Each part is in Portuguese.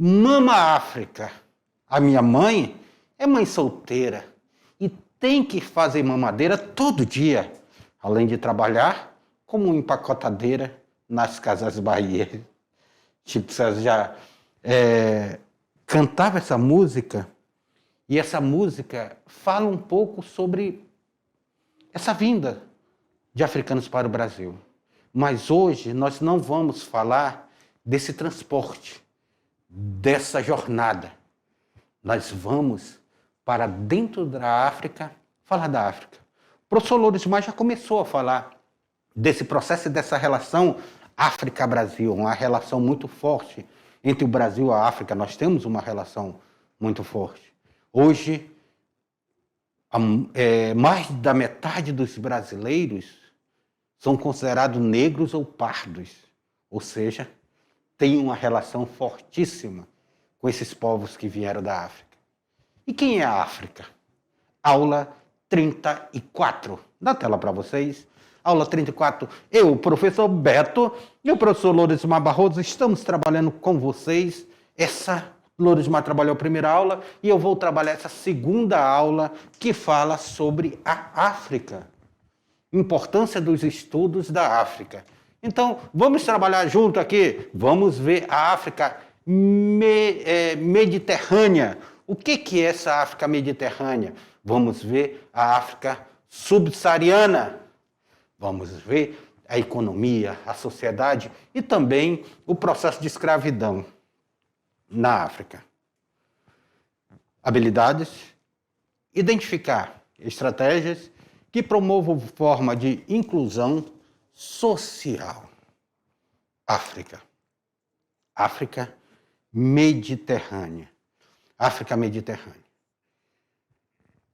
Mama África. A minha mãe é mãe solteira e tem que fazer mamadeira todo dia, além de trabalhar como empacotadeira nas Casas Bahia. Chico César já cantava essa música, e essa música fala um pouco sobre essa vinda de africanos para o Brasil. Mas hoje nós não vamos falar desse transporte, dessa jornada. Nós vamos para dentro da África, falar da África. O professor Loures Maia já começou a falar desse processo e dessa relação África-Brasil, uma relação muito forte entre o Brasil e a África. Nós temos uma relação muito forte. Hoje, mais da metade dos brasileiros são considerados negros ou pardos, ou seja, tem uma relação fortíssima com esses povos que vieram da África. E quem é a África? Aula 34. Na tela para vocês. Aula 34. Eu, o professor Beto e o professor Loures Maia Barroso estamos trabalhando com vocês. Loures Maia trabalhou a primeira aula e eu vou trabalhar essa segunda aula que fala sobre a África. Importância dos estudos da África. Então, vamos trabalhar junto aqui. Vamos ver a África mediterrânea. O que é essa África mediterrânea? Vamos ver a África subsaariana. Vamos ver a economia, a sociedade e também o processo de escravidão na África. Habilidades: identificar estratégias que promovam forma de inclusão social. África. África mediterrânea. África mediterrânea.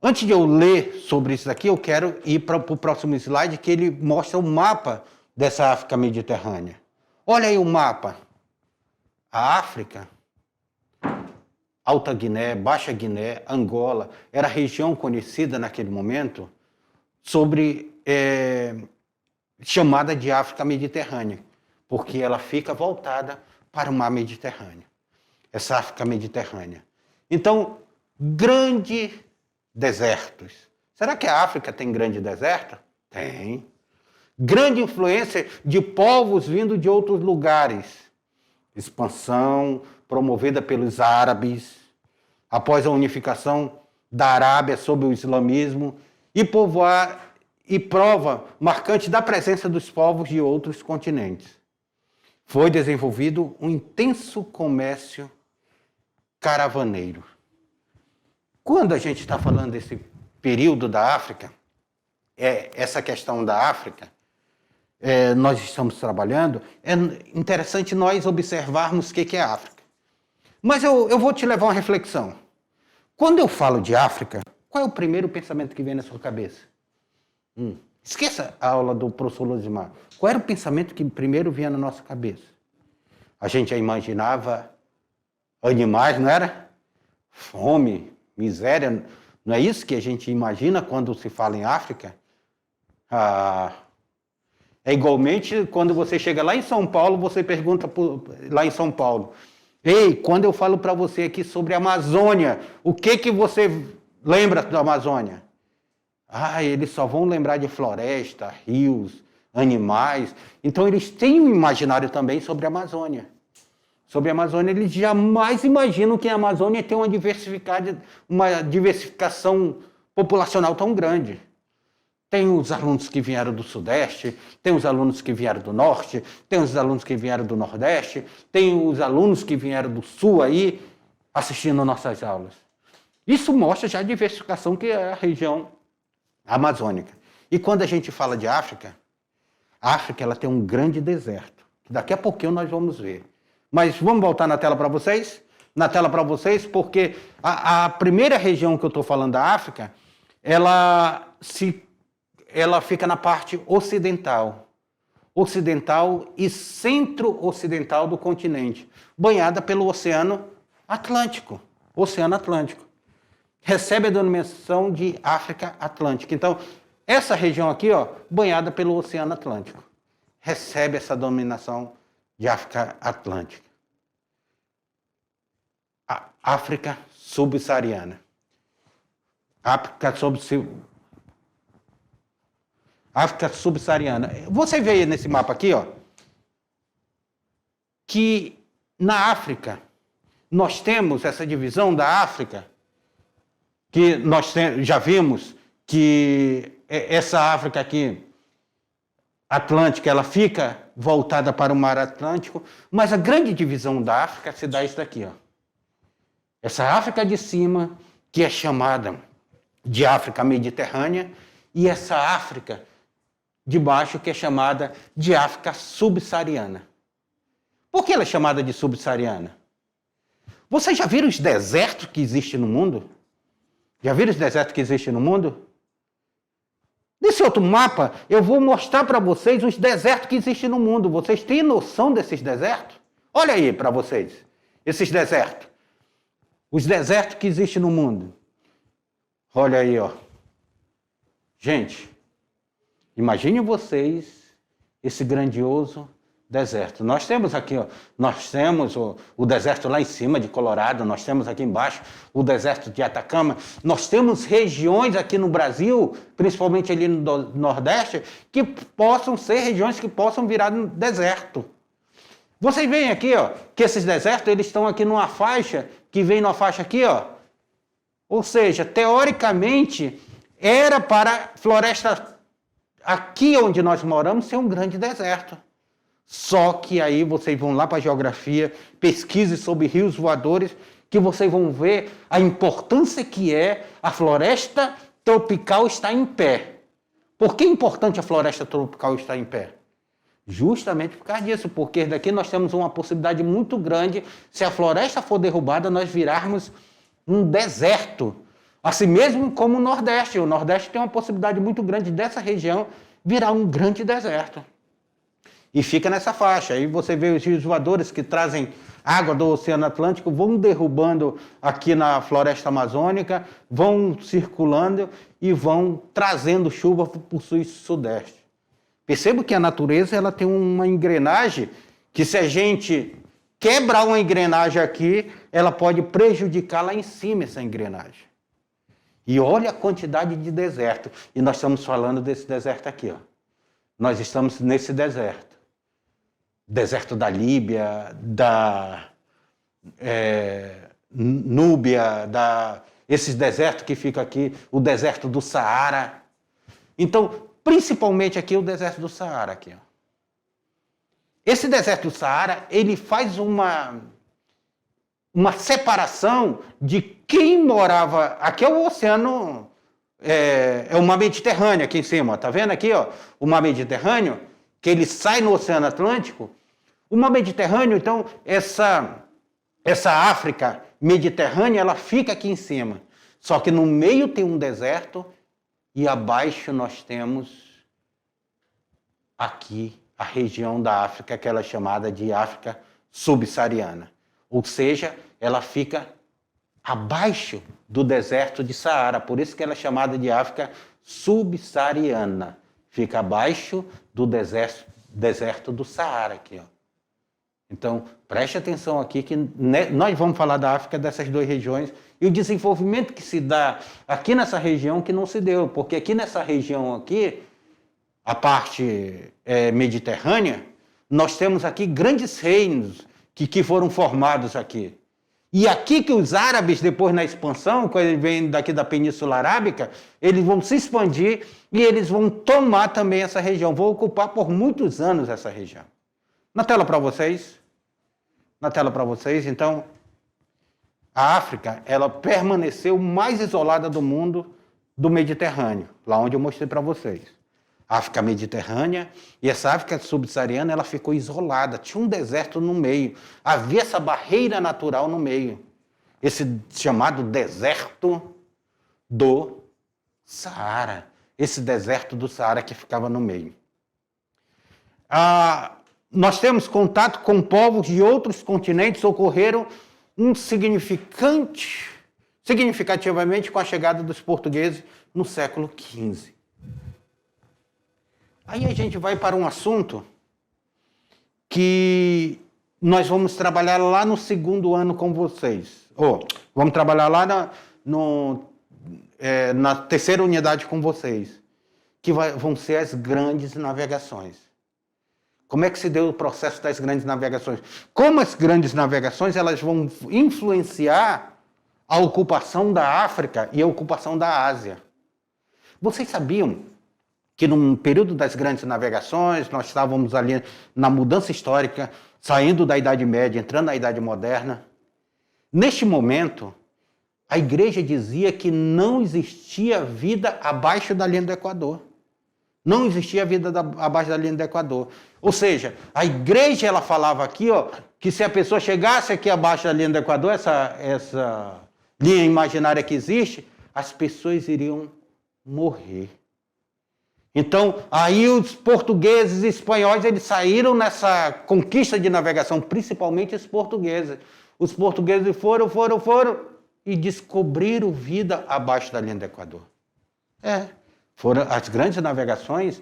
Antes de eu ler sobre isso daqui, eu quero ir para o próximo slide, que ele mostra o mapa dessa África mediterrânea. Olha aí o mapa. A África, Alta Guiné, Baixa Guiné, Angola, era a região conhecida naquele momento chamada de África mediterrânea, porque ela fica voltada para o mar Mediterrâneo. Essa África mediterrânea. Então, grandes desertos. Será que a África tem grande deserto? Tem. Grande influência de povos vindo de outros lugares. Expansão promovida pelos árabes, após a unificação da Arábia sob o islamismo, e prova marcante da presença dos povos de outros continentes. Foi desenvolvido um intenso comércio caravaneiro. Quando a gente está falando desse período da África, essa questão da África, nós estamos trabalhando, é interessante nós observarmos o que é a África. Mas eu vou te levar a uma reflexão. Quando eu falo de África, qual é o primeiro pensamento que vem na sua cabeça? Esqueça a aula do professor Loures Maia. Qual era o pensamento que primeiro vinha na nossa cabeça? A gente já imaginava animais, não era? Fome, miséria. Não é isso que a gente imagina quando se fala em África? É igualmente quando você chega lá em São Paulo, você pergunta lá em São Paulo: ei, quando eu falo para você aqui sobre a Amazônia, o que você lembra da Amazônia? Eles só vão lembrar de floresta, rios, animais. Então eles têm um imaginário também sobre a Amazônia. Sobre a Amazônia, eles jamais imaginam que a Amazônia tem uma diversificação populacional tão grande. Tem os alunos que vieram do Sudeste, tem os alunos que vieram do Norte, tem os alunos que vieram do Nordeste, tem os alunos que vieram do Sul aí, assistindo nossas aulas. Isso mostra já a diversificação que é a região amazônica. E quando a gente fala de África, a África ela tem um grande deserto, que daqui a pouquinho nós vamos ver. Mas vamos voltar na tela para vocês? Na tela para vocês, porque a primeira região que eu estou falando da África, ela fica na parte ocidental e centro-ocidental do continente, banhada pelo Oceano Atlântico. Recebe a denominação de África Atlântica. Então, essa região aqui, banhada pelo Oceano Atlântico, recebe essa denominação de África Atlântica. a África subsaariana. África subsaariana. Você vê nesse mapa aqui, ó, que na África nós temos essa divisão da África, que nós já vimos que essa África aqui, Atlântica, ela fica voltada para o mar Atlântico, mas a grande divisão da África se dá isso daqui, ó. Essa África de cima, que é chamada de África Mediterrânea, e essa África de baixo, que é chamada de África subsaariana. Por que ela é chamada de subsaariana? Vocês já viram os desertos que existem no mundo? Já viram os desertos que existem no mundo? Nesse outro mapa, eu vou mostrar para vocês os desertos que existem no mundo. Vocês têm noção desses desertos? Olha aí para vocês, esses desertos. Os desertos que existem no mundo. Olha aí, ó. Gente, imaginem vocês esse grandioso deserto. Nós temos aqui, ó, nós temos o deserto lá em cima de Colorado, nós temos aqui embaixo o deserto de Atacama, nós temos regiões aqui no Brasil, principalmente ali no Nordeste, que possam ser regiões que possam virar deserto. Vocês veem aqui, ó, que esses desertos, eles estão aqui numa faixa, que vem numa faixa aqui, ó. Ou seja, teoricamente, era para a floresta aqui onde nós moramos ser um grande deserto. Só que aí vocês vão lá para a geografia, pesquise sobre rios voadores, que vocês vão ver a importância que é a floresta tropical estar em pé. Por que é importante a floresta tropical estar em pé? Justamente por causa disso, porque daqui nós temos uma possibilidade muito grande, se a floresta for derrubada, nós virarmos um deserto. Assim mesmo como o Nordeste. O Nordeste tem uma possibilidade muito grande dessa região virar um grande deserto. E fica nessa faixa. Aí você vê os rios voadores que trazem água do Oceano Atlântico, vão derrubando aqui na floresta amazônica, vão circulando e vão trazendo chuva para o sul e sudeste. Percebo que a natureza ela tem uma engrenagem que, se a gente quebrar uma engrenagem aqui, ela pode prejudicar lá em cima essa engrenagem. E olha a quantidade de deserto. E nós estamos falando desse deserto aqui, ó. Nós estamos nesse deserto. Deserto da Líbia, da Núbia, esses desertos que ficam aqui, o deserto do Saara. Então, principalmente aqui o deserto do Saara. Aqui, ó. Esse deserto do Saara, ele faz uma separação de quem morava... Aqui é o oceano, é o mar Mediterrâneo aqui em cima. Tá vendo aqui, ó, o mar Mediterrâneo, que ele sai no Oceano Atlântico. O mar Mediterrâneo, então, essa África Mediterrânea, ela fica aqui em cima. Só que no meio tem um deserto e abaixo nós temos aqui a região da África, que ela é chamada de África subsaariana. Ou seja, ela fica abaixo do deserto de Saara. Por isso que ela é chamada de África subsaariana. Fica abaixo do deserto do Saara aqui, ó. Então, preste atenção aqui que nós vamos falar da África, dessas duas regiões, e o desenvolvimento que se dá aqui nessa região que não se deu, porque aqui nessa região aqui, a parte mediterrânea, nós temos aqui grandes reinos que foram formados aqui. E aqui que os árabes, depois na expansão, quando eles vêm daqui da Península Arábica, eles vão se expandir e eles vão tomar também essa região, vão ocupar por muitos anos essa região. Na tela para vocês. Na tela para vocês. Então, a África, ela permaneceu mais isolada do mundo do Mediterrâneo, lá onde eu mostrei para vocês. A África Mediterrânea e essa África subsaariana, ela ficou isolada, tinha um deserto no meio, havia essa barreira natural no meio, esse chamado deserto do Saara, esse deserto do Saara que ficava no meio. Nós temos contato com povos de outros continentes, ocorreram significativamente com a chegada dos portugueses no século XV. Aí a gente vai para um assunto que nós vamos trabalhar lá no segundo ano com vocês. Ou vamos trabalhar lá na terceira unidade com vocês, que vão ser as grandes navegações. Como é que se deu o processo das grandes navegações? Como as grandes navegações elas vão influenciar a ocupação da África e a ocupação da Ásia. Vocês sabiam que no período das grandes navegações, nós estávamos ali na mudança histórica, saindo da Idade Média, entrando na Idade Moderna? Neste momento, a igreja dizia que não existia vida abaixo da linha do Equador. Não existia vida abaixo da linha do Equador. Ou seja, a igreja ela falava aqui, que se a pessoa chegasse aqui abaixo da linha do Equador, essa linha imaginária que existe, as pessoas iriam morrer. Então, aí os portugueses e espanhóis, eles saíram nessa conquista de navegação, principalmente os portugueses. Os portugueses foram e descobriram vida abaixo da linha do Equador. Foram as grandes navegações,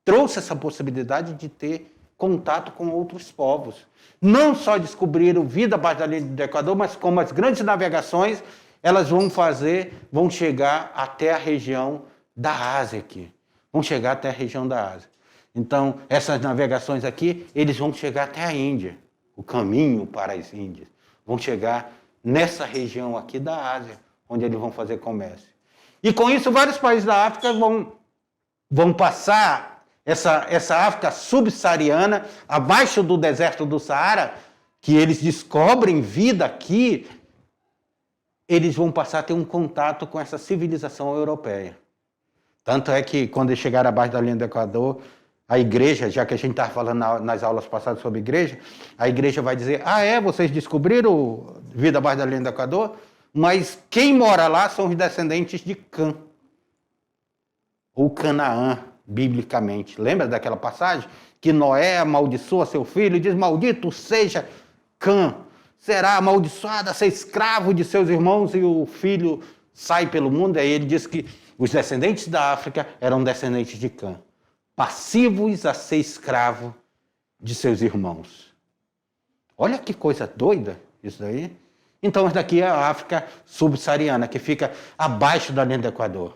trouxe essa possibilidade de ter contato com outros povos. Não só descobriram vida abaixo da linha do Equador, mas como as grandes navegações, elas vão chegar até a região da Ásia aqui. Vão chegar até a região da Ásia. Então, essas navegações aqui, eles vão chegar até a Índia, o caminho para as Índias. Vão chegar nessa região aqui da Ásia, onde eles vão fazer comércio. E com isso, vários países da África vão passar essa África subsaariana, abaixo do deserto do Saara, que eles descobrem vida aqui, eles vão passar a ter um contato com essa civilização europeia. Tanto é que, quando eles chegaram abaixo da linha do Equador, a igreja, já que a gente estava falando nas aulas passadas sobre igreja, a igreja vai dizer, vocês descobriram vida abaixo da linha do Equador? Mas quem mora lá são os descendentes de Cã, ou Canaã, biblicamente. Lembra daquela passagem? Que Noé amaldiçoa seu filho e diz, maldito seja Cã, será amaldiçoado a ser escravo de seus irmãos, e o filho sai pelo mundo. Aí ele diz que os descendentes da África eram descendentes de Cã, passivos a ser escravo de seus irmãos. Olha que coisa doida isso daí. Então, essa daqui é a África subsaariana, que fica abaixo da linha do Equador.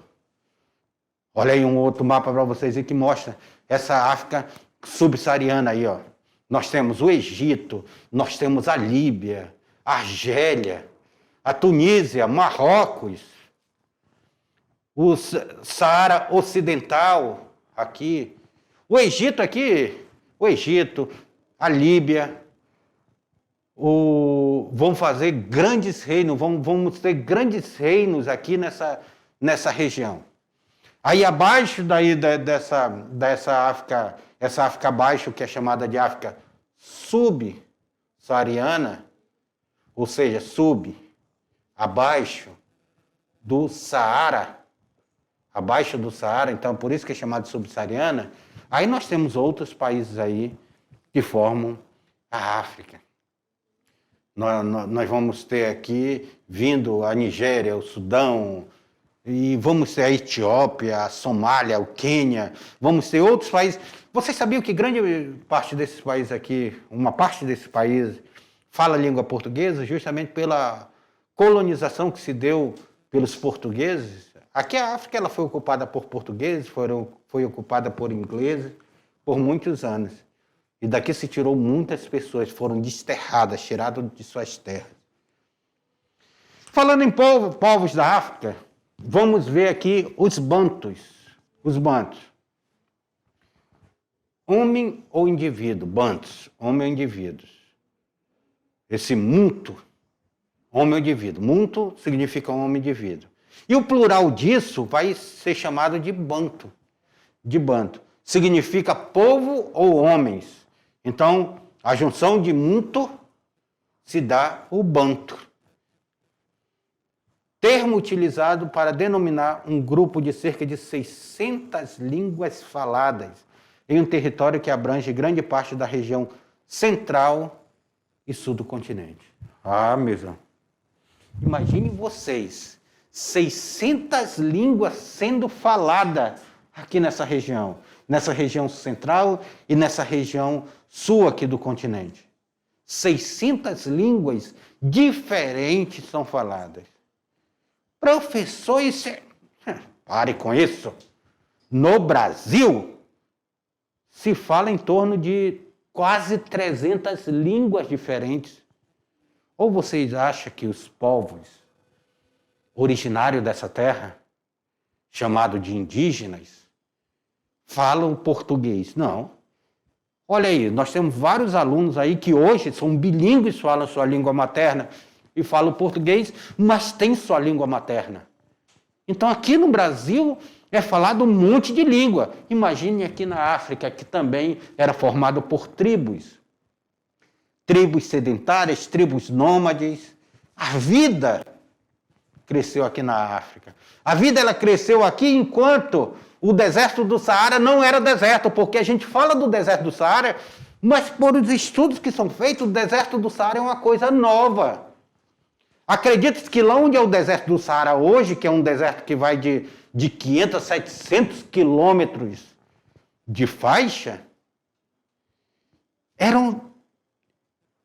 Olha aí um outro mapa para vocês aí que mostra essa África subsaariana aí, Nós temos o Egito, nós temos a Líbia, a Argélia, a Tunísia, Marrocos, o Saara Ocidental aqui, o Egito aqui, a Líbia, vão fazer grandes reinos, vamos ter grandes reinos aqui nessa região. Aí abaixo dessa África, essa África abaixo, que é chamada de África subsaariana, ou seja, abaixo do Saara, então por isso que é chamada de subsaariana, aí nós temos outros países aí que formam a África. Nós vamos ter aqui, vindo a Nigéria, o Sudão, e vamos ter a Etiópia, a Somália, o Quênia, vamos ter outros países. Vocês sabiam que grande parte desses países aqui, uma parte desses países, fala a língua portuguesa justamente pela colonização que se deu pelos portugueses? Aqui a África ela foi ocupada por portugueses, foi ocupada por ingleses por muitos anos. E daqui se tirou muitas pessoas, foram desterradas, tiradas de suas terras. Falando em povos da África, vamos ver aqui os bantus. Os bantus. Homem ou indivíduo? Bantus, homem ou indivíduos. Esse muntu, homem ou indivíduo. Muntu significa homem ou indivíduo. E o plural disso vai ser chamado de bantu. De bantu. Significa povo ou homens. Então, a junção de muntu se dá o bantu. Termo utilizado para denominar um grupo de cerca de 600 línguas faladas em um território que abrange grande parte da região central e sul do continente. Meus irmãos, imaginem vocês, 600 línguas sendo faladas aqui nessa região central e nessa região sul aqui do continente. 600 línguas diferentes são faladas. Professor, isso é... Pare com isso. No Brasil, se fala em torno de quase 300 línguas diferentes. Ou vocês acham que os povos originários dessa terra, chamados de indígenas, falam português? Não. Olha aí, nós temos vários alunos aí que hoje são bilíngues, falam sua língua materna e falam português, mas têm sua língua materna. Então aqui no Brasil é falado um monte de língua. Imagine aqui na África, que também era formado por tribos. Tribos sedentárias, tribos nômades. A vida cresceu aqui na África. A vida ela cresceu aqui enquanto o deserto do Saara não era deserto, porque a gente fala do deserto do Saara, mas por os estudos que são feitos, o deserto do Saara é uma coisa nova. Acredita-se que lá onde é o deserto do Saara hoje, que é um deserto que vai de 500 a 700 quilômetros de faixa, era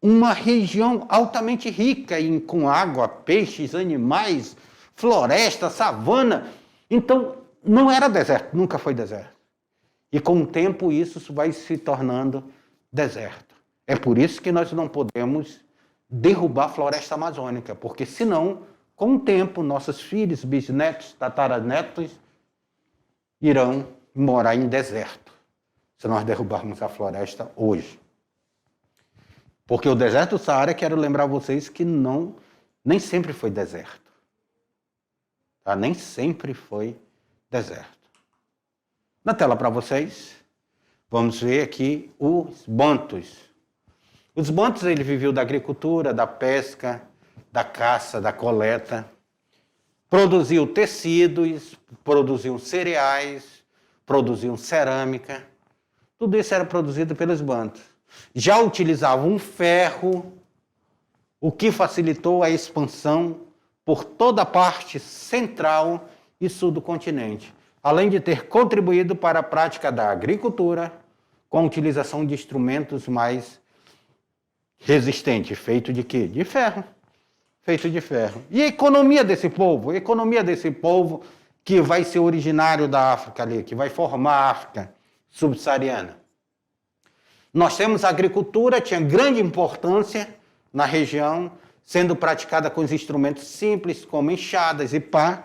uma região altamente rica com água, peixes, animais, floresta, savana. Então, não era deserto, nunca foi deserto. E com o tempo isso vai se tornando deserto. É por isso que nós não podemos derrubar a floresta amazônica, porque senão, com o tempo, nossos filhos, bisnetos, tataranetos irão morar em deserto, se nós derrubarmos a floresta hoje. Porque o deserto do Saara, quero lembrar vocês que nem sempre foi deserto. Tá? Nem sempre foi deserto. Na tela para vocês, vamos ver aqui os bantus. Os bantus, ele viveu da agricultura, da pesca, da caça, da coleta. Produziu tecidos, produziam cereais, produziam cerâmica. Tudo isso era produzido pelos bantus. Já utilizavam um ferro, o que facilitou a expansão por toda a parte central e sul do continente, além de ter contribuído para a prática da agricultura com a utilização de instrumentos mais resistentes, feito de quê? De ferro. Feito de ferro. E a economia desse povo? A economia desse povo que vai ser originário da África ali, que vai formar a África subsaariana. Nós temos a agricultura, tinha grande importância na região, sendo praticada com os instrumentos simples, como enxadas e pá.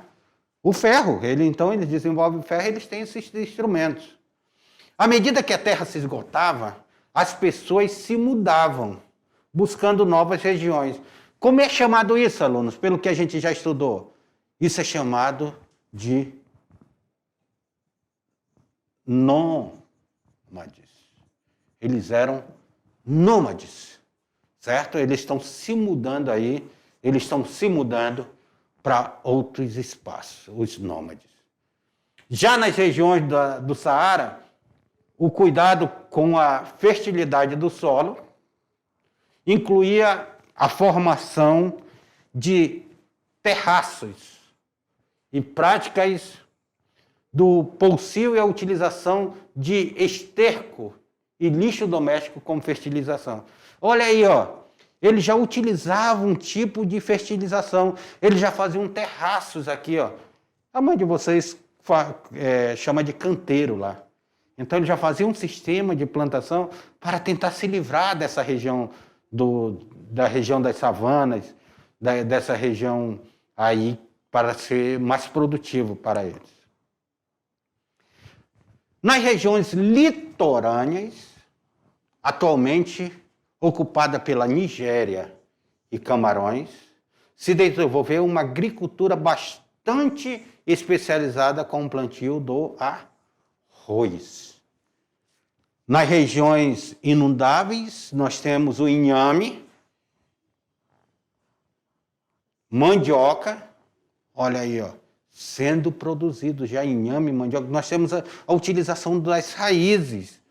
O ferro, então eles desenvolvem o ferro, eles têm esses instrumentos. À medida que a terra se esgotava, as pessoas se mudavam, buscando novas regiões. Como é chamado isso, alunos, pelo que a gente já estudou? Isso é chamado de nômades. Eles eram nômades, certo? Eles estão se mudando aí, eles estão se mudando para outros espaços, os nômades. Já nas regiões do Saara, o cuidado com a fertilidade do solo incluía a formação de terraços e práticas do plantio e a utilização de esterco e lixo doméstico como fertilização. Olha aí, ó. Eles já utilizavam um tipo de fertilização. Eles já faziam terraços aqui, ó. A mãe de vocês chama de canteiro lá. Então, eles já faziam um sistema de plantação para tentar se livrar dessa região, da região das savanas, dessa região aí, para ser mais produtivo para eles. Nas regiões litorâneas, atualmente ocupada pela Nigéria e Camarões, se desenvolveu uma agricultura bastante especializada com o plantio do arroz. Nas regiões inundáveis, nós temos o inhame, mandioca, olha aí, ó, sendo produzido já inhame, mandioca. Nós temos a utilização das raízes,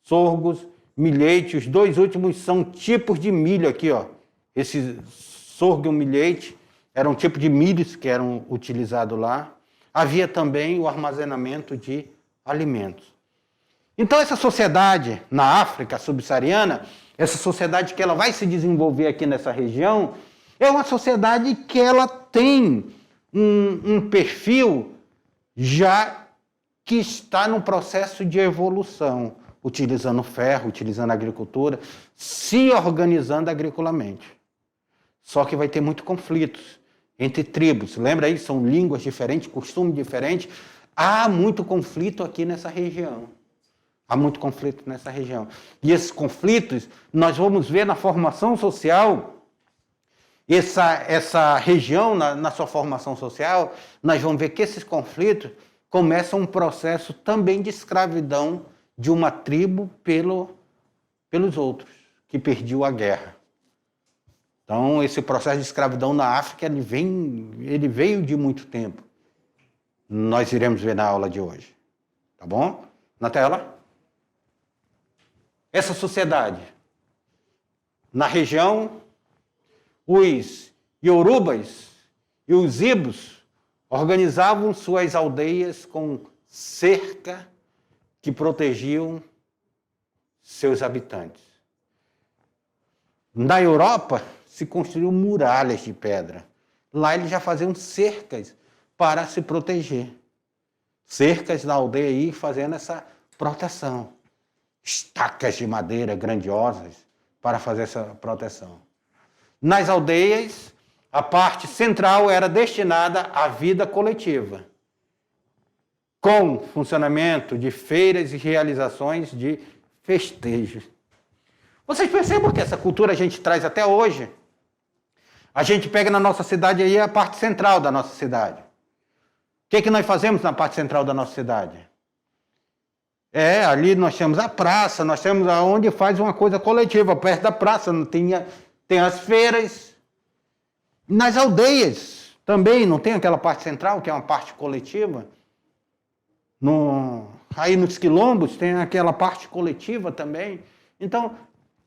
sorgos, milhete. Os dois últimos são tipos de milho aqui, ó. Esse sorgo e o milhete eram tipos de milhos que eram utilizados lá. Havia também o armazenamento de alimentos. Então, essa sociedade na África subsaariana, essa sociedade que ela vai se desenvolver aqui nessa região, é uma sociedade que ela tem um perfil já que está num processo de evolução, utilizando ferro, utilizando a agricultura, se organizando agriculamente. Só que vai ter muitos conflitos entre tribos. Lembra aí? São línguas diferentes, costumes diferentes. Há muito conflito aqui nessa região. Há muito conflito nessa região. E esses conflitos, nós vamos ver na formação social, essa região, na sua formação social, nós vamos ver que esses conflitos começam um processo também de escravidão de uma tribo pelos outros, que perdiam a guerra. Então, esse processo de escravidão na África, ele veio de muito tempo. Nós iremos ver na aula de hoje. Tá bom? Na tela. Essa sociedade, na região, os Yorubas e os Ibos organizavam suas aldeias com cerca que protegiam seus habitantes. Na Europa, se construíram muralhas de pedra. Lá eles já faziam cercas para se proteger. Cercas na aldeia aí fazendo essa proteção. Estacas de madeira grandiosas para fazer essa proteção. Nas aldeias, a parte central era destinada à vida coletiva, com funcionamento de feiras e realizações de festejos. Vocês percebam que essa cultura a gente traz até hoje. A gente pega na nossa cidade aí a parte central da nossa cidade. O que nós fazemos na parte central da nossa cidade? Ali nós temos a praça, nós temos aonde faz uma coisa coletiva, perto da praça, tem as feiras. Nas aldeias também não tem aquela parte central, que é uma parte coletiva. Aí nos quilombos tem aquela parte coletiva também. Então,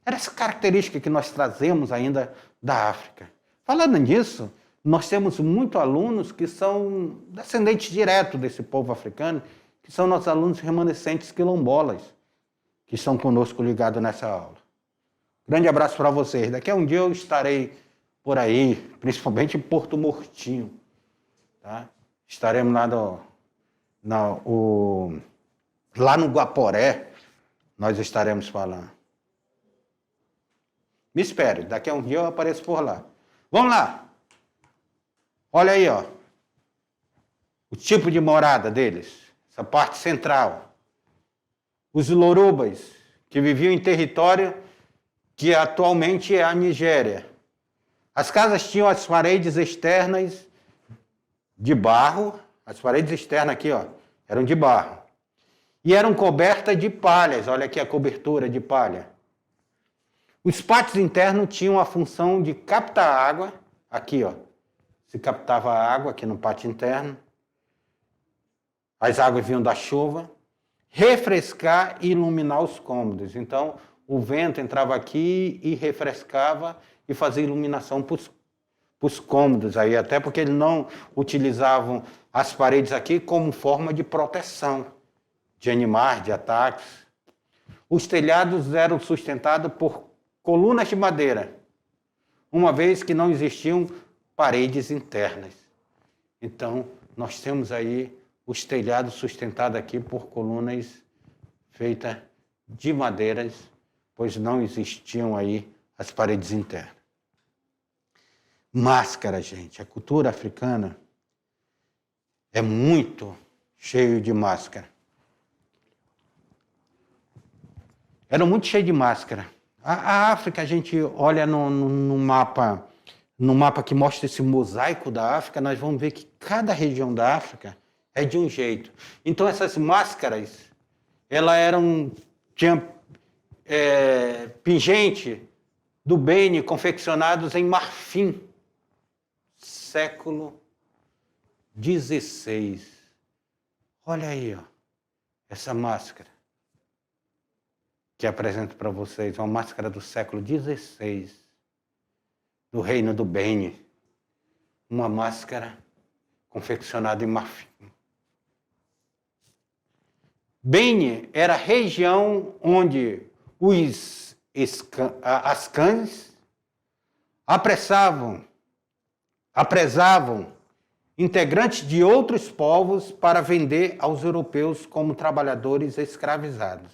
era essa característica que nós trazemos ainda da África. Falando nisso, nós temos muitos alunos que são descendentes diretos desse povo africano, que são nossos alunos remanescentes quilombolas, que estão conosco ligados nessa aula. Grande abraço para vocês. Daqui a um dia eu estarei por aí, principalmente em Porto Murtinho. Tá? Estaremos lá no Guaporé, nós estaremos falando. Me espere, daqui a um dia eu apareço por lá. Vamos lá. Olha aí, ó. O tipo de morada deles. Essa parte central. Os Lorubas, que viviam em território que atualmente é a Nigéria. As casas tinham as paredes externas de barro. As paredes externas aqui, ó, eram de barro. E eram cobertas de palhas. Olha aqui a cobertura de palha. Os pátios internos tinham a função de captar água. Aqui, ó, se captava a água aqui no pátio interno. As águas vinham da chuva. Refrescar e iluminar os cômodos. Então, o vento entrava aqui e refrescava e fazia iluminação para os cômodos. Aí, até porque eles não utilizavam as paredes aqui como forma de proteção de animais, de ataques. Os telhados eram sustentados por colunas de madeira, uma vez que não existiam paredes internas. Então, nós temos aí os telhados sustentados aqui por colunas feitas de madeiras, pois não existiam aí as paredes internas. Máscara, gente. A cultura africana é muito cheio de máscara. Era muito cheio de máscara. A África, a gente olha no mapa que mostra esse mosaico da África, nós vamos ver que cada região da África é de um jeito. Então, essas máscaras, tinha pingente do Beni confeccionados em marfim, século XVI. Olha aí, ó, essa máscara que apresento para vocês, uma máscara do século XVI, do reino do Beni. Uma máscara confeccionada em marfim. Beni era a região onde as cães apresavam integrantes de outros povos para vender aos europeus como trabalhadores escravizados.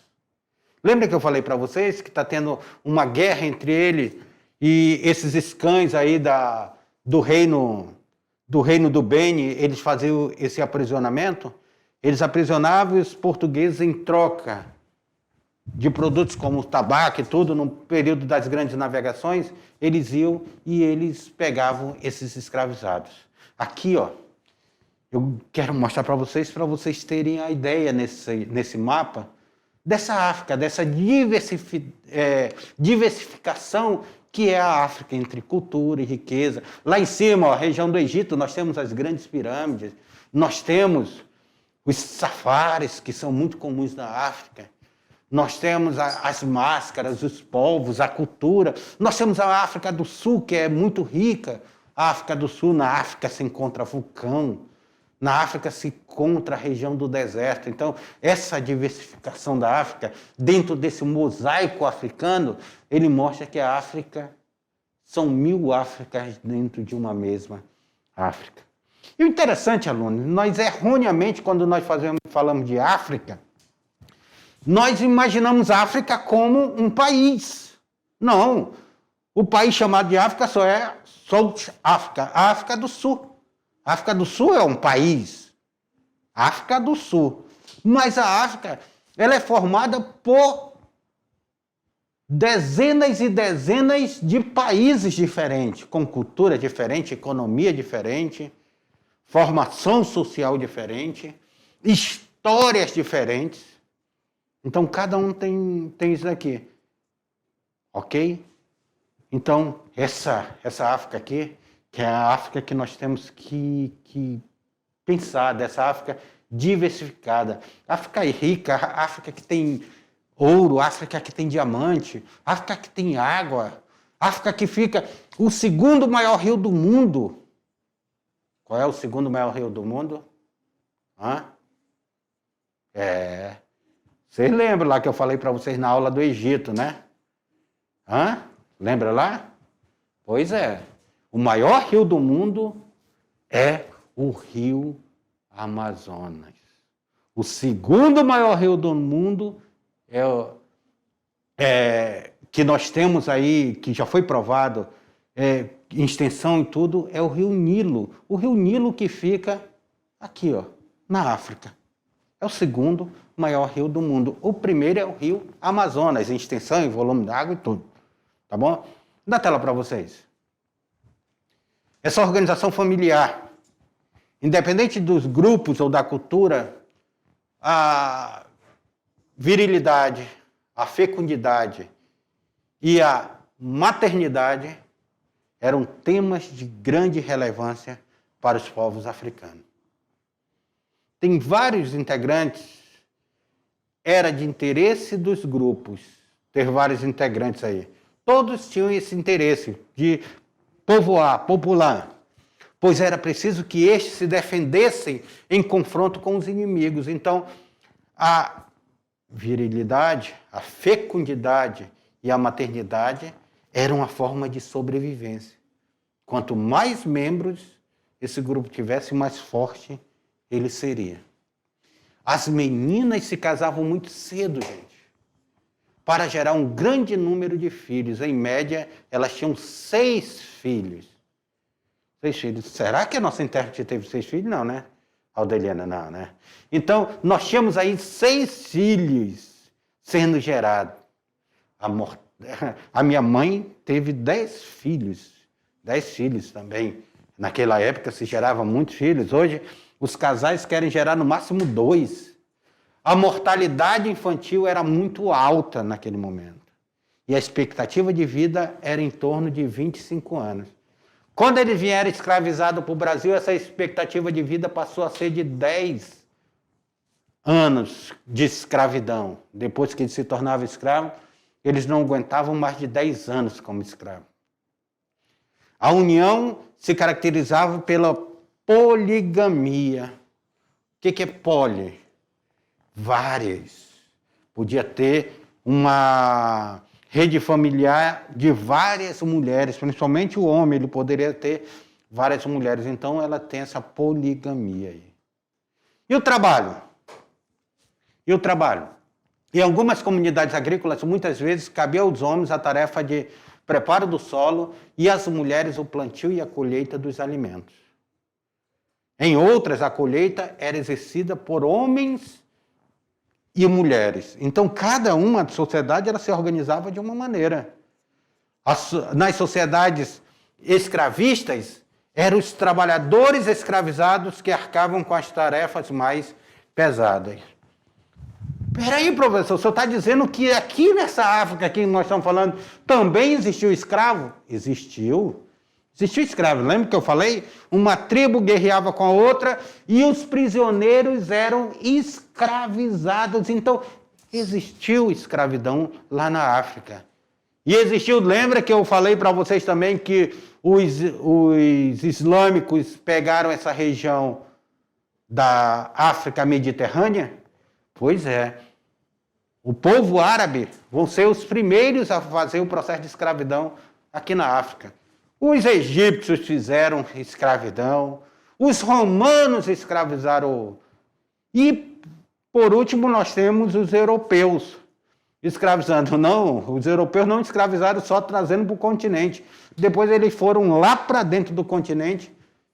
Lembra que eu falei para vocês que está tendo uma guerra entre ele e esses cães aí do reino do Beni, eles faziam esse aprisionamento? Eles aprisionavam os portugueses em troca de produtos como tabaco e tudo, no período das grandes navegações, eles iam e eles pegavam esses escravizados. Aqui, ó, eu quero mostrar para vocês terem a ideia nesse mapa dessa África, dessa diversificação que é a África entre cultura e riqueza. Lá em cima, ó, a região do Egito, nós temos as grandes pirâmides, nós temos os safaris, que são muito comuns na África. Nós temos as máscaras, os povos, a cultura. Nós temos a África do Sul, que é muito rica. A África do Sul, na África se encontra vulcão. Na África se encontra a região do deserto. Então, essa diversificação da África, dentro desse mosaico africano, ele mostra que a África são 1000 Áfricas dentro de uma mesma África. E o interessante, alunos, nós erroneamente, quando nós falamos de África, nós imaginamos a África como um país. Não. O país chamado de África só é South África, a África do Sul. A África do Sul é um país. África do Sul. Mas a África, ela é formada por dezenas e dezenas de países diferentes, com cultura diferente, economia diferente, formação social diferente, histórias diferentes. Então, cada um tem isso aqui. Ok? Então, essa África aqui, que é a África que nós temos que pensar, dessa África diversificada. África rica, África que tem ouro, África que tem diamante, África que tem água, África que fica o segundo maior rio do mundo. Qual é o segundo maior rio do mundo? Vocês lembram lá que eu falei para vocês na aula do Egito, né? Lembra lá? Pois é. O maior rio do mundo é o rio Amazonas. O segundo maior rio do mundo que nós temos aí, que já foi provado, em extensão e tudo, é o rio Nilo. O rio Nilo que fica aqui, ó, na África. É o segundo maior rio do mundo. O primeiro é o rio Amazonas, em extensão, em volume de água e tudo. Tá bom? Dá a tela para vocês. Essa organização familiar, independente dos grupos ou da cultura, a virilidade, a fecundidade e a maternidade eram temas de grande relevância para os povos africanos. Tem vários integrantes, era de interesse dos grupos ter vários integrantes aí. Todos tinham esse interesse de popular, pois era preciso que estes se defendessem em confronto com os inimigos. Então, a virilidade, a fecundidade e a maternidade eram uma forma de sobrevivência. Quanto mais membros esse grupo tivesse, mais forte ele seria. As meninas se casavam muito cedo, gente, para gerar um grande número de filhos. Em média, elas tinham 6 filhos. 6 filhos. Será que a nossa intérprete teve 6 filhos? Não, né? Audeliana, não, né? Então, nós tínhamos aí 6 filhos sendo gerados. A minha mãe teve 10 filhos. 10 filhos também. Naquela época se gerava muitos filhos. Hoje, os casais querem gerar no máximo 2. A mortalidade infantil era muito alta naquele momento. E a expectativa de vida era em torno de 25 anos. Quando eles vieram escravizados para o Brasil, essa expectativa de vida passou a ser de 10 anos de escravidão. Depois que eles se tornavam escravos, eles não aguentavam mais de 10 anos como escravos. A união se caracterizava pela poligamia. O que é poli? várias. Podia ter uma rede familiar de várias mulheres, principalmente o homem, ele poderia ter várias mulheres. Então, ela tem essa poligamia aí. E o trabalho? E o trabalho? Em algumas comunidades agrícolas, muitas vezes, cabia aos homens a tarefa de preparo do solo e às mulheres o plantio e a colheita dos alimentos. Em outras, a colheita era exercida por homens e mulheres. Então, cada uma sociedade ela se organizava de uma maneira. Nas sociedades escravistas, eram os trabalhadores escravizados que arcavam com as tarefas mais pesadas. Peraí, professor, o senhor está dizendo que aqui nessa África que nós estamos falando, também existiu escravo? Existiu. Existiu escravo. Lembra que eu falei? Uma tribo guerreava com a outra e os prisioneiros eram escravizados. Então, existiu escravidão lá na África. E existiu, lembra que eu falei para vocês também que os islâmicos pegaram essa região da África mediterrânea? Pois é. O povo árabe vão ser os primeiros a fazer o processo de escravidão aqui na África. Os egípcios fizeram escravidão, os romanos escravizaram. E, por último, nós temos os europeus escravizando. Não, os europeus não escravizaram só trazendo para o continente. Depois eles foram lá para dentro do continente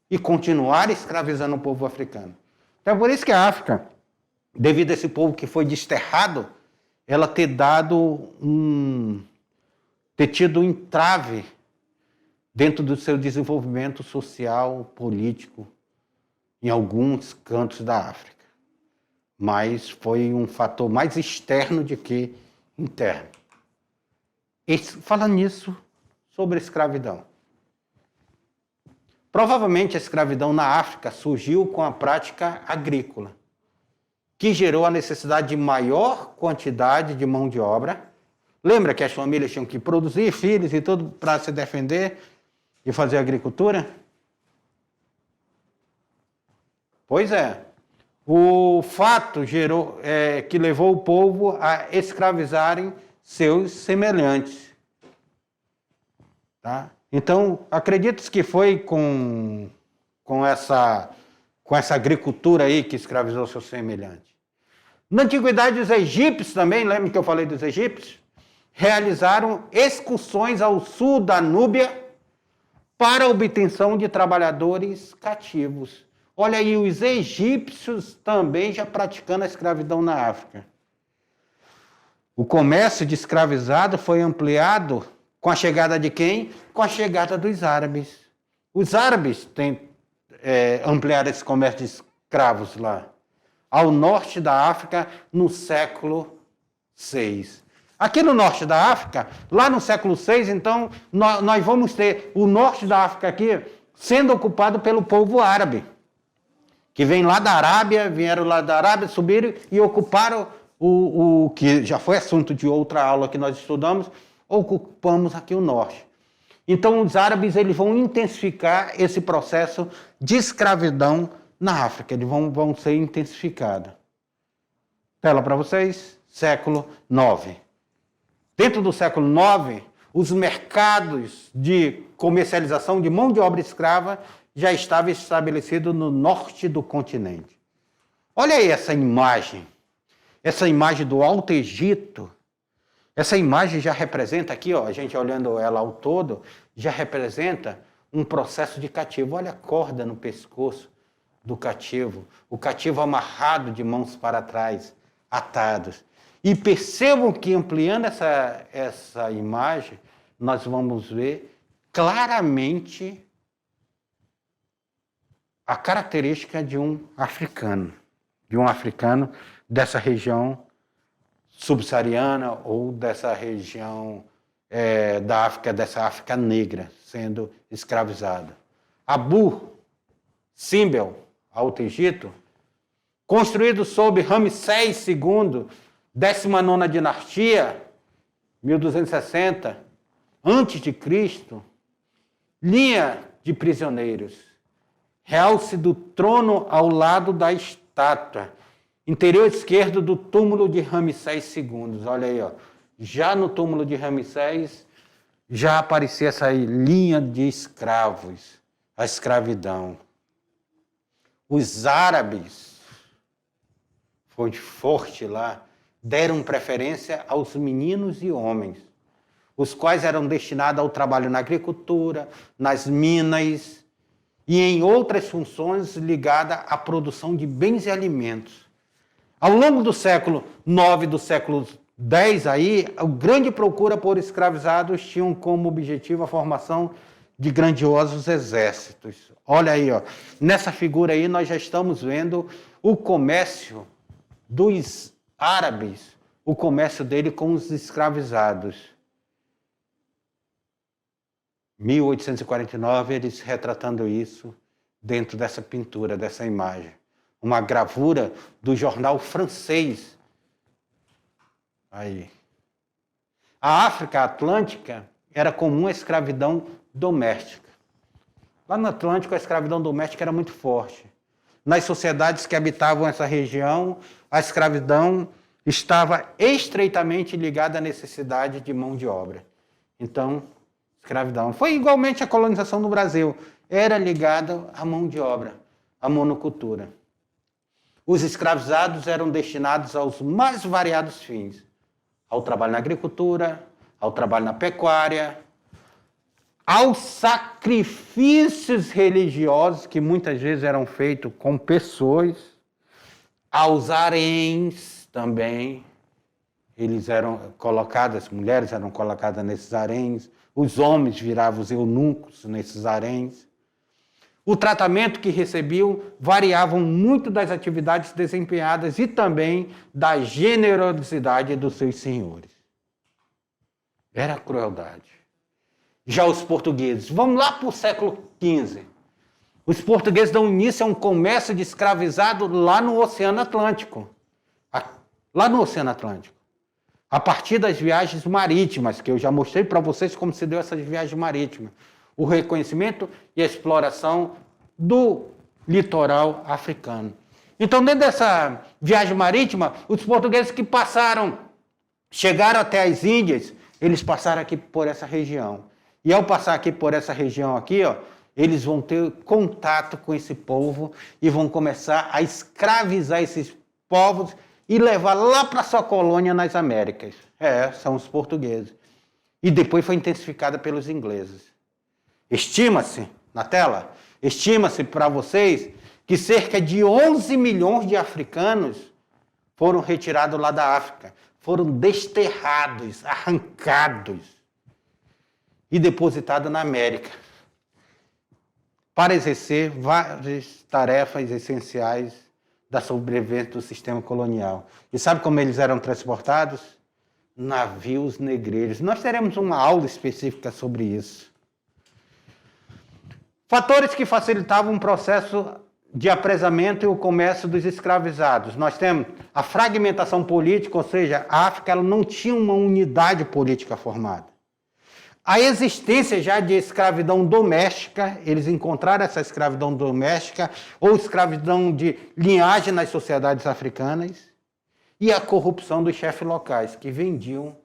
e continuaram escravizando o povo africano. Então é por isso que a África, devido a esse povo que foi desterrado, ela ter tido um entrave dentro do seu desenvolvimento social, político, em alguns cantos da África. Mas foi um fator mais externo do que interno. Falando nisso, sobre a escravidão. Provavelmente a escravidão na África surgiu com a prática agrícola, que gerou a necessidade de maior quantidade de mão de obra. Lembra que as famílias tinham que produzir filhos e tudo para se defender e fazer agricultura? Pois é. O fato que levou o povo a escravizarem seus semelhantes. Tá? Então, acredito que foi com essa agricultura aí que escravizou seus semelhantes. Na antiguidade, os egípcios também, lembra que eu falei dos egípcios? Realizaram excursões ao sul da Núbia para a obtenção de trabalhadores cativos. Olha aí, os egípcios também já praticando a escravidão na África. O comércio de escravizado foi ampliado com a chegada de quem? Com a chegada dos árabes. Os árabes ampliaram esse comércio de escravos lá, ao norte da África, no século VI. Aqui no norte da África, lá no século VI, então, nós vamos ter o norte da África aqui sendo ocupado pelo povo árabe, que vieram lá da Arábia, subiram e ocuparam o que já foi assunto de outra aula que nós estudamos, ocupamos aqui o norte. Então, os árabes eles vão intensificar esse processo de escravidão na África, eles vão ser intensificados. Tela para vocês, século IX. Dentro do século IX, os mercados de comercialização de mão de obra escrava já estavam estabelecidos no norte do continente. Olha aí essa imagem do Alto Egito. Essa imagem já representa aqui, ó, a gente olhando ela ao todo, já representa um processo de cativo. Olha a corda no pescoço do cativo, o cativo amarrado de mãos para trás, atados. E percebam que ampliando essa imagem, nós vamos ver claramente a característica de um africano dessa região subsaariana ou dessa região da África, dessa África negra, sendo escravizada. Abu Simbel, Alto Egito, construído sob Ramsés II, 19ª dinastia, 1260, antes de Cristo, linha de prisioneiros, realce do trono ao lado da estátua. Interior esquerdo do túmulo de Ramsés II. Olha aí, ó. Já no túmulo de Ramsés, já aparecia essa linha de escravos, a escravidão. Os árabes, foi forte lá, deram preferência aos meninos e homens, os quais eram destinados ao trabalho na agricultura, nas minas e em outras funções ligadas à produção de bens e alimentos. Ao longo do século IX, do século X, aí, a grande procura por escravizados tinham como objetivo a formação de grandiosos exércitos. Olha aí, ó, nessa figura aí nós já estamos vendo o comércio dos árabes, o comércio dele com os escravizados. 1849, eles retratando isso dentro dessa pintura, dessa imagem. Uma gravura do jornal francês. Aí. A África Atlântica era comum a escravidão doméstica. Lá no Atlântico, a escravidão doméstica era muito forte. Nas sociedades que habitavam essa região, a escravidão estava estreitamente ligada à necessidade de mão de obra. Então, escravidão. Foi igualmente a colonização do Brasil. Era ligada à mão de obra, à monocultura. Os escravizados eram destinados aos mais variados fins. Ao trabalho na agricultura, ao trabalho na pecuária, aos sacrifícios religiosos que muitas vezes eram feitos com pessoas, aos haréns também. Eles eram colocados, as mulheres eram colocadas nesses haréns, os homens viravam os eunucos nesses haréns. O tratamento que recebiam variava muito das atividades desempenhadas e também da generosidade dos seus senhores. Era crueldade. Já os portugueses, vamos lá para o século XV. Os portugueses dão início a um comércio de escravizado lá no Oceano Atlântico. Lá no Oceano Atlântico. A partir das viagens marítimas, que eu já mostrei para vocês como se deu essas viagens marítimas. O reconhecimento e a exploração do litoral africano. Então, dentro dessa viagem marítima, os portugueses que chegaram até as Índias, eles passaram aqui por essa região. E ao passar aqui por essa região aqui, ó, eles vão ter contato com esse povo e vão começar a escravizar esses povos e levar lá para sua colônia nas Américas. São os portugueses. E depois foi intensificada pelos ingleses. Estima-se, na tela, estima-se para vocês que cerca de 11 milhões de africanos foram retirados lá da África, foram desterrados, arrancados e depositados na América para exercer várias tarefas essenciais da sobrevivência do sistema colonial. E sabe como eles eram transportados? Navios negreiros. Nós teremos uma aula específica sobre isso. Fatores que facilitavam o processo de apresamento e o comércio dos escravizados. Nós temos a fragmentação política, ou seja, a África ela não tinha uma unidade política formada. A existência já de escravidão doméstica, eles encontraram essa escravidão doméstica ou escravidão de linhagem nas sociedades africanas, e a corrupção dos chefes locais, que vendiam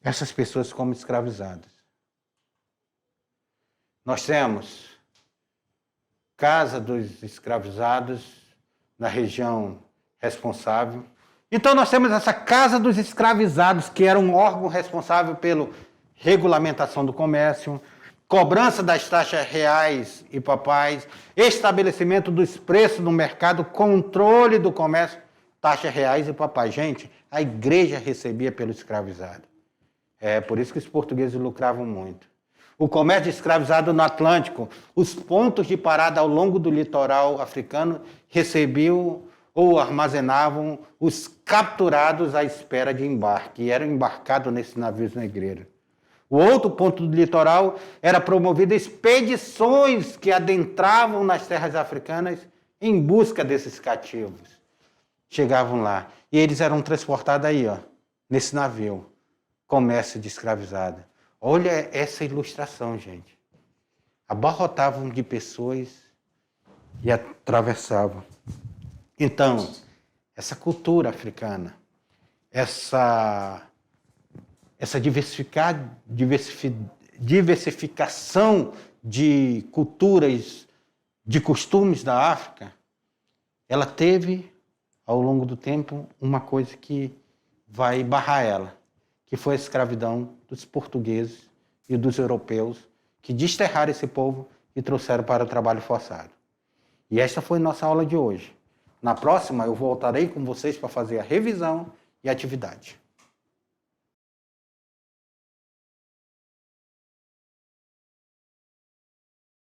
essas pessoas como escravizadas. Nós temos Casa dos Escravizados, na região responsável. Então nós temos essa Casa dos Escravizados, que era um órgão responsável pela regulamentação do comércio, cobrança das taxas reais e papais, estabelecimento dos preços no mercado, controle do comércio, taxas reais e papais. Gente, a igreja recebia pelo escravizado. Por isso que os portugueses lucravam muito. O comércio de escravizado no Atlântico, os pontos de parada ao longo do litoral africano recebiam ou armazenavam os capturados à espera de embarque, e eram embarcados nesses navios negreiros. O outro ponto do litoral era promovido expedições que adentravam nas terras africanas em busca desses cativos. Chegavam lá e eles eram transportados aí, ó, nesse navio, comércio de escravizado. Olha essa ilustração, gente. Abarrotavam de pessoas e atravessavam. Então, essa cultura africana, essa diversificação de culturas, de costumes da África, ela teve, ao longo do tempo, uma coisa que vai barrar ela, que foi a escravidão dos portugueses e dos europeus, que desterraram esse povo e trouxeram para o trabalho forçado. E esta foi nossa aula de hoje. Na próxima, eu voltarei com vocês para fazer a revisão e a atividade.